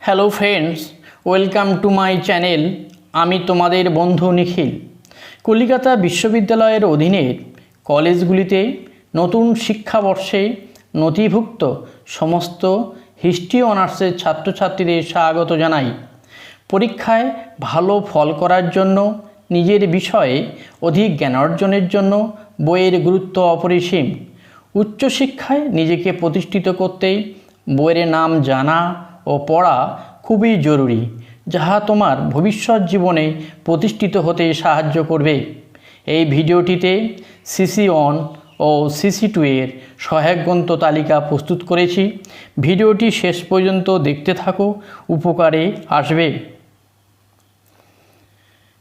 Hello friends, welcome to my channel. আমি তোমাদের বন্ধু নিখিল। কলিকাতা বিশ্ববিদ্যালয়ের অধীনের কলেজগুলিতে নতুন শিক্ষাবর্ষে নথিভুক্ত সমস্ত হিস্ট্রি অনার্সের ছাত্রছাত্রীদের স্বাগত জানাই। পরীক্ষায় ভালো ফল করার জন্য, নিজের বিষয়ে অধিক জ্ঞান অর্জনের জন্য বইয়ের গুরুত্ব অপরিসীম। উচ্চশিক্ষায় নিজেকে প্রতিষ্ঠিত করতে বইয়ের নাম জানা ও পড়া খুবই জরুরি, যাহা তোমার ভবিষ্যৎ জীবনে প্রতিষ্ঠিত হতে সাহায্য করবে। এই ভিডিওটিতে CC1 ও CC2 এর সহায়ক গ্রন্থ তালিকা প্রস্তুত করেছি। ভিডিওটি শেষ পর্যন্ত দেখতে থাকো, উপকারে আসবে।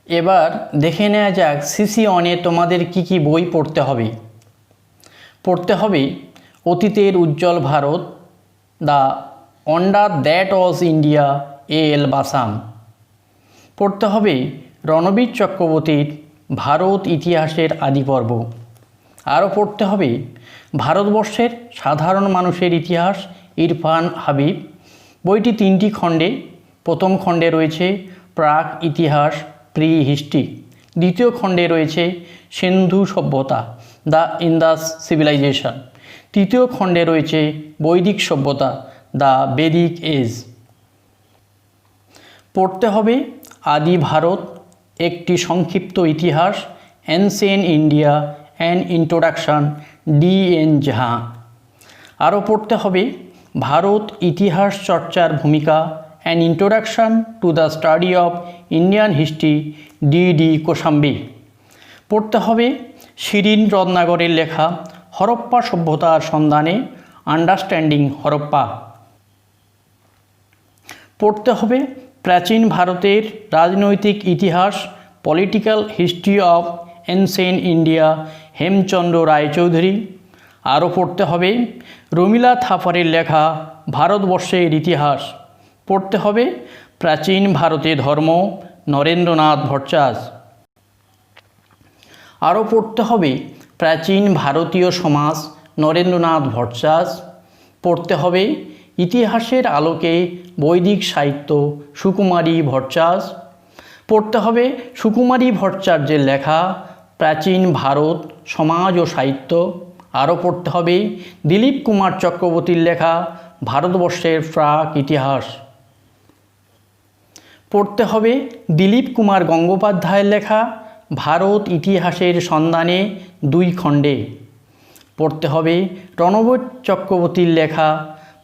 এবার দেখে নেওয়া যাক CC1 এ তোমাদের কি বই পড়তে হবে। অতীতের উজ্জ্বল Bharat, the wonder that was India, A.L. Basham. পড়তে হবে রণবীর চক্রবর্তীর ভারত ইতিহাসের আদিপর্ব। আরও পড়তে হবে ভারতবর্ষের সাধারণ মানুষের ইতিহাস, ইরফান হাবিব। বইটি 3টি খণ্ডে। প্রথম খণ্ডে রয়েছে প্রাক ইতিহাস, প্রি হিস্ট্রি। দ্বিতীয় খণ্ডে রয়েছে সিন্ধু সভ্যতা, দ্য ইন্দাস সিভিলাইজেশন। তৃতীয় খণ্ডে রয়েছে বৈদিক সভ্যতা, দ্য বেদিক এজ। পড়তে হবে আদি ভারত, একটি সংক্ষিপ্ত ইতিহাস, ancient India and introduction, D.N. ঝা। আরও পড়তে হবে ভারত ইতিহাস চর্চার ভূমিকা, an introduction to the study of Indian history, D.D. Kaushambi. পড়তে হবে শিরিন রত্নাগরের লেখা হরপ্পা সভ্যতার সন্ধানে, আন্ডারস্ট্যান্ডিং হরপ্পা। পড়তে হবে প্রাচীন ভারতের রাজনৈতিক ইতিহাস, political history of ancient India, Hemchandra Raychaudhuri. আরও পড়তে হবে রমিলা থাপারের লেখা ভারতবর্ষের ইতিহাস। পড়তে হবে প্রাচীন ভারতে ধর্ম, নরেন্দ্রনাথ ভট্টাচার্য। আরও পড়তে হবে প্রাচীন ভারতীয় সমাজ, নরেন্দ্রনাথ ভট্টাচার্য। পড়তে হবে ইতিহাসের আলোকে বৈদিক সাহিত্য, সুকুমারী ভট্টাচার্য। পড়তে হবে সুকুমারী ভট্টাচার্যের লেখা প্রাচীন ভারত, সমাজ ও সাহিত্য। আরও পড়তে হবে দিলীপ কুমার চক্রবর্তীর লেখা ভারতবর্ষের প্রাক ইতিহাস। পড়তে হবে দিলীপ কুমার গঙ্গোপাধ্যায়ের লেখা ভারত ইতিহাসের সন্ধানে, 2 খণ্ডে। পড়তে হবে রণবীর চক্রবর্তীর লেখা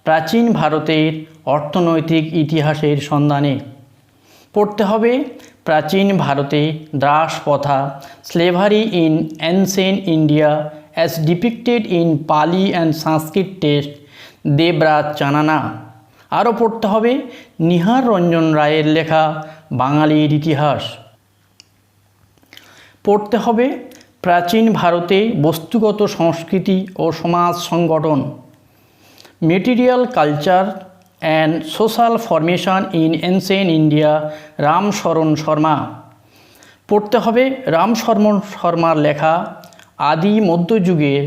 প্রাচীন ভারতের অর্থনৈতিক ইতিহাসের সন্ধানে। পড়তে হবে প্রাচীন ভারতে দাস প্রথা, slavery in ancient India as ডিপিক্টেড in পালি অ্যান্ড সংস্কৃত টেক্সট, দেবরাজ চানানা। আরও পড়তে হবে নিহার রঞ্জন রায়ের লেখা বাঙালির ইতিহাস। পড়তে হবে প্রাচীন ভারতে বস্তুগত সংস্কৃতি ও সমাজ সংগঠন, material culture and social formation in ancient India, Ram Sharan Sharma. পড়তে হবে রামশরণ শর্মার লেখা আদি মধ্যযুগের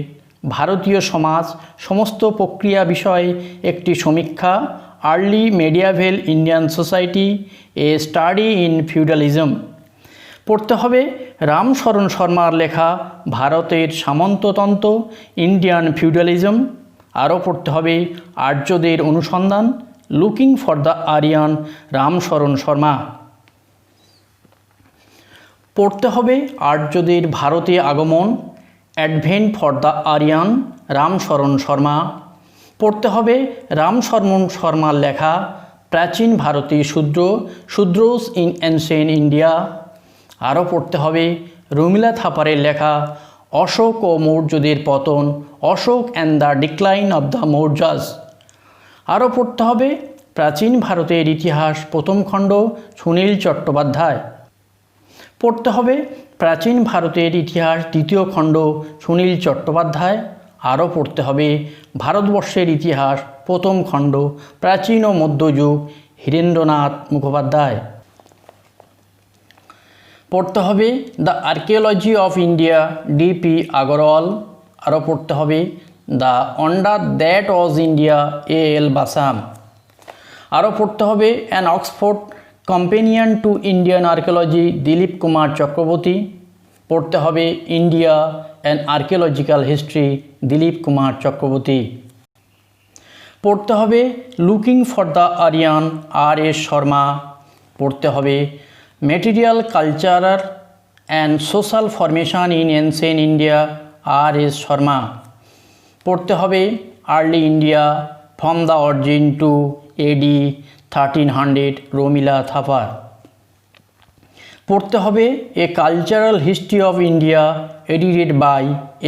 ভারতীয় সমাজ, সমস্ত প্রক্রিয়া বিষয়ে একটি সমীক্ষা, early medieval Indian society, a study in feudalism. পড়তে হবে রামশরণ শর্মার লেখা ভারতের সামন্ততন্ত্র, ইন্ডিয়ান ফিউডালিজম। আরও পড়তে হবে আর্যদের অনুসন্ধান, looking for the Aryan, Ramsharan Sharma. পড়তে হবে আর্যদের ভারতে আগমন, advent for the Aryan, Ramsharan Sharma. পড়তে হবে রামশরণ শর্মার লেখা প্রাচীন ভারতীয় শূদ্রস ইন অ্যানসিয়েন্ট ইন্ডিয়া। আরও পড়তে হবে রমিলা থাপারের লেখা অশোক ও মৌর্যদের পতন, Ashoka and the decline of the Mauryas. আরও পড়তে হবে প্রাচীন ভারতের ইতিহাস, প্রথম খণ্ড, সুনীল চট্টোপাধ্যায়। পড়তে হবে প্রাচীন ভারতের ইতিহাস, দ্বিতীয় খণ্ড, সুনীল চট্টোপাধ্যায়। আরও পড়তে হবে ভারতবর্ষের ইতিহাস, প্রথম খণ্ড, প্রাচীন ও মধ্যযুগ, হীরেন্দ্রনাথ মুখোপাধ্যায়। পড়তে হবে the archaeology of India, D.P. Agarwal. আরও পড়তে হবে the wonder that was India, A.L. Basham. আরও পড়তে হবে an Oxford companion to Indian archaeology Dilip Kumar Chakrabarti. পড়তে হবে India and archaeological history Dilip Kumar Chakrabarti. পড়তে হবে looking for the Aryan R S Sharma. পড়তে হবে material culture and social formation in ancient India R S Sharma. পড়তে হবে early India from the origin two AD 1300 Romila Thapar. পড়তে হবে a cultural history of India edited by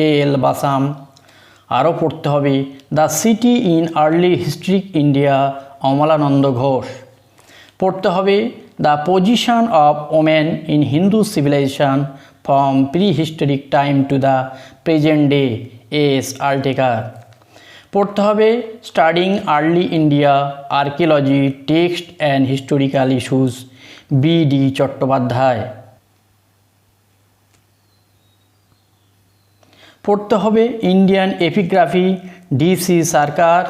L Basham. আরও পড়তে হবে the city in early historic India Amalananda Ghosh. পড়তে হবে the position of women in Hindu civilization from pre historic time to the present day S Altekar. পড়তে হবে studying early India archaeology text and historical issues B D. Chattopadhyaya. পড়তে হবে Indian epigraphy D C. Sircar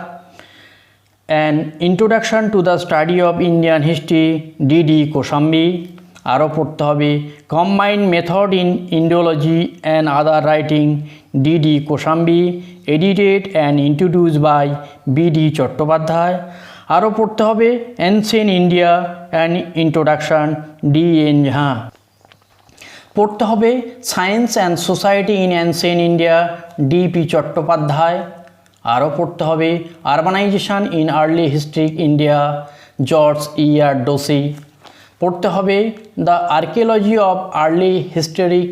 and introduction to the study of Indian history D D. Kosambi. আরও পড়তে হবে combined method in Indology and other writing D D. Kosambi edited and introduced by B D. Chattopadhyaya. আরও পড়তে হবে ancient India and introduction D N. Jha. পড়তে হবে science and society in ancient India D P. Chattopadhyaya. আরও পড়তে হবে urbanization in early historic India George E R. Dosi. পড়তে হবে the archaeology of early historic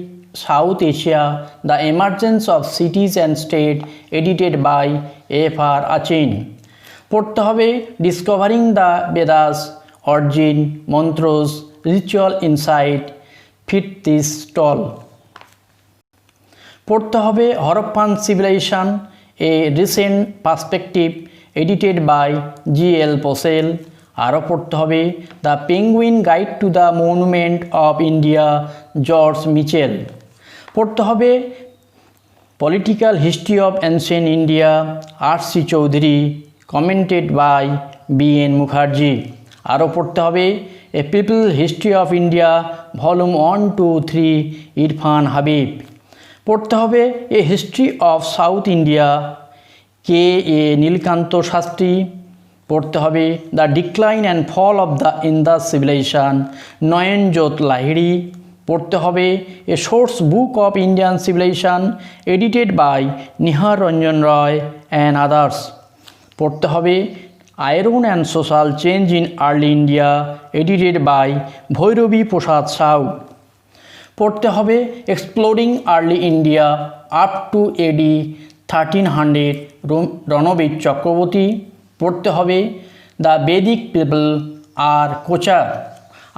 South Asia the emergence of cities and state edited by এফ.আর. আচিন। পড়তে হবে discovering the Vedas origin mantras ritual insight Frits Staal. পড়তে হবে Harappan civilization a recent perspective edited by G L. Possehl. আরও পড়তে হবে the Penguin guide to the monument of India George Michell. পড়তে হবে political history of ancient India R C. Chaudhuri commented by B N. Mukherjee. আরও পড়তে হবে a people history of India volume 1, 2, 3 Irfan Habib. পড়তে হবে a history of south India K A. Nilakanta Sastri. পড়তে হবে the decline and fall of the Indus civilization Nayanjot Lahiri. পড়তে হবে a source book of Indian civilization edited by Nihar Ranjan Ray and others. পড়তে হবে iron and social change in early India edited by Bhairabi Prasad Sahu. পড়তে হবে exploring early India up to AD 1300 Ranabir Chakrabarti. পড়তে হবে the বেদিক people আর কোচার।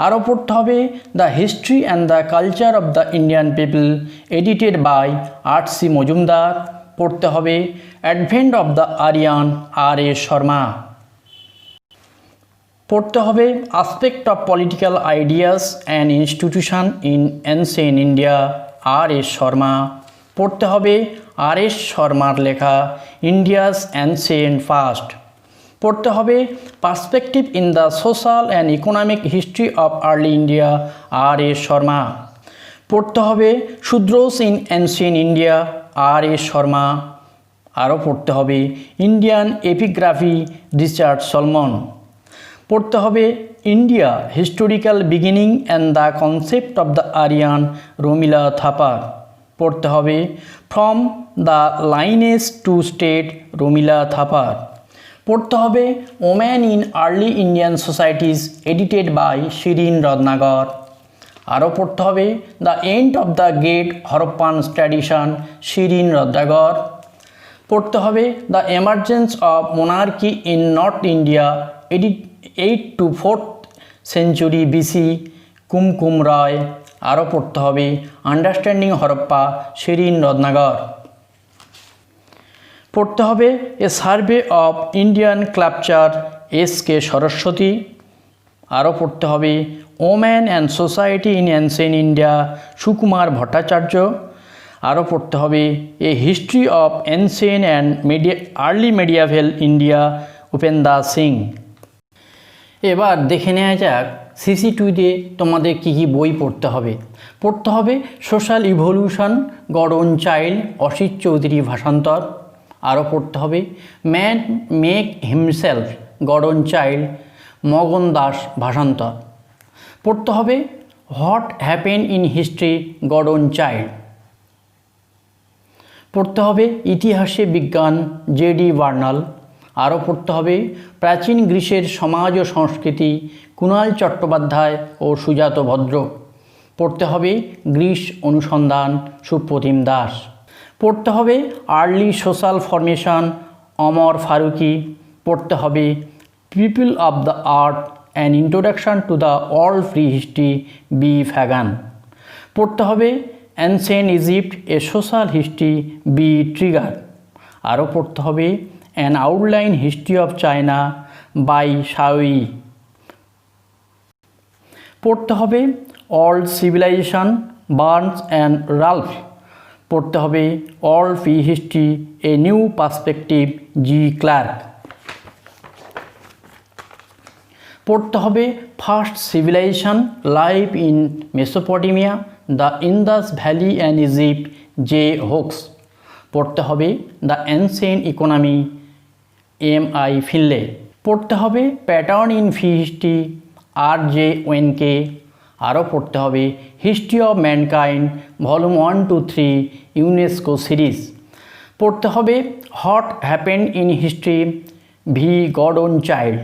আরও পড়তে হবে the history and the culture of the Indian people edited by R C. Majumdar. পড়তে হবে advent of the Aryan R S. Sharma. পড়তে হবে aspect of political ideas and institution in ancient India R S. Sharma. পড়তে হবে আর.এস. শর্মার লেখা ইন্ডিয়াস অ্যানসিয়েন্ট পাস্ট। পড়তে হবে perspective in the social and economic history of early India R S. Sharma. পড়তে হবে Shudras in ancient India R S. Sharma. আরও পড়তে হবে ইন্ডিয়ান এপিগ্রাফি রিচার্ড সলমন। পড়তে হবে India historical beginning and the concept of the Aryan Romila Thapar. পড়তে হবে from the lineage to state Romila Thapar. পড়তে হবে woman in early Indian societies edited by Shirin Ratnagar. আরও পড়তে হবে the end of the great Harappan tradition Shirin Ratnagar. পড়তে হবে the emergence of monarchy in north India 8 to 4th century BC Kumkum Roy. আরও পড়তে হবে আন্ডারস্ট্যান্ডিং হরপ্পা শিরিন রত্নাকর। পড়তে হবে a survey of Indian culture S K. Saraswati. আরও পড়তে হবে woman and society in ancient India Sukumar Bhattacharya. আরও পড়তে হবে a history of ancient and early medieval India Upinder Singh. এবার দেখে নেওয়া যাক CC2 তোমাদের কী কী বই পড়তে হবে। পড়তে হবে social evolution, Gordon Childe, Asit Chaudhuri ভাষান্তর। আরও পড়তে হবে man make himself, Gordon Childe, Magan Das ভাষান্তর। পড়তে হবে what happen in history, Gordon Childe. পড়তে হবে ইতিহাসে বিজ্ঞান, JD বার্নাল। আরও পড়তে হবে প্রাচীন গ্রিসের সমাজ ও সংস্কৃতি, কুণাল চট্টোপাধ্যায় ও সুজাত ভদ্র। পড়তে হবে গ্রিস অনুসন্ধান, সুপ্রতিম দাস। পড়তে হবে early social formation, Amar Farooqui. পড়তে হবে people of the earth, an introduction to the world pre history, B Fagan. পড়তে হবে ancient Egypt, a social history, B Trigger. আরও পড়তে হবে an outline history of China, by Shaoyi. পড়তে হবে world civilization, Burns and Ralph. পড়তে হবে world pre history, a new perspective, G Clark. পড়তে হবে first civilization, life in Mesopotamia, the Indus valley and Egypt, J hoax. পড়তে হবে the ancient economy, MI Finlay. পড়তে হবে pattern in free history, RJ ওয়েনকে। আরও পড়তে হবে history of mankind, volume 1 to 3, UNESCO series. পড়তে হবে what happened in history, V Gordon Childe.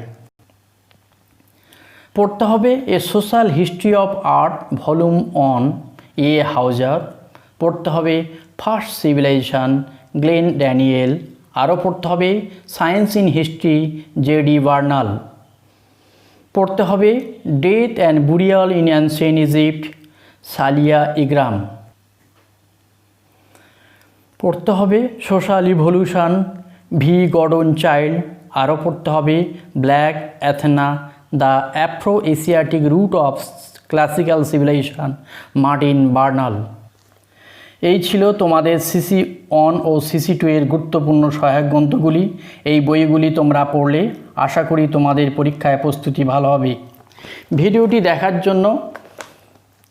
পড়তে হবে এ social history of art, volume 1, A হাউজার। পড়তে হবে ফার্স্ট সিভিলাইজেশন, গ্লেন ড্যানিয়েল। আরও পড়তে হবে সায়েন্স ইন হিস্ট্রি, JD বার্নাল। পড়তে হবে death and burial in ancient Egypt, সালিয়া ইগ্রাম। পড়তে হবে social evolution, V Gordon Childe. আরও পড়তে হবে black Athena, the Afro Asiatic root of classical civilisation, Martin Bernal. এই ছিল তোমাদের CC1 ও CC2 এর গুরুত্বপূর্ণ সহায়ক গ্রন্থগুলি। এই বইগুলি তোমরা পড়লে আশা করি তোমাদের পরীক্ষায় প্রস্তুতি ভালো হবে। ভিডিওটি দেখার জন্য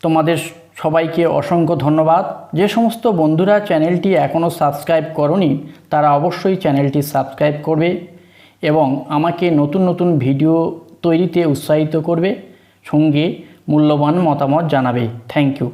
তোমাদের সবাইকে অসংখ্য ধন্যবাদ। যে সমস্ত বন্ধুরা চ্যানেলটি এখনও সাবস্ক্রাইব করনি তারা অবশ্যই চ্যানেলটি সাবস্ক্রাইব করবে এবং আমাকে নতুন নতুন ভিডিও তৈরিতে উৎসাহিত করবে, সঙ্গে মূল্যবান মতামত জানাবে। Thank you.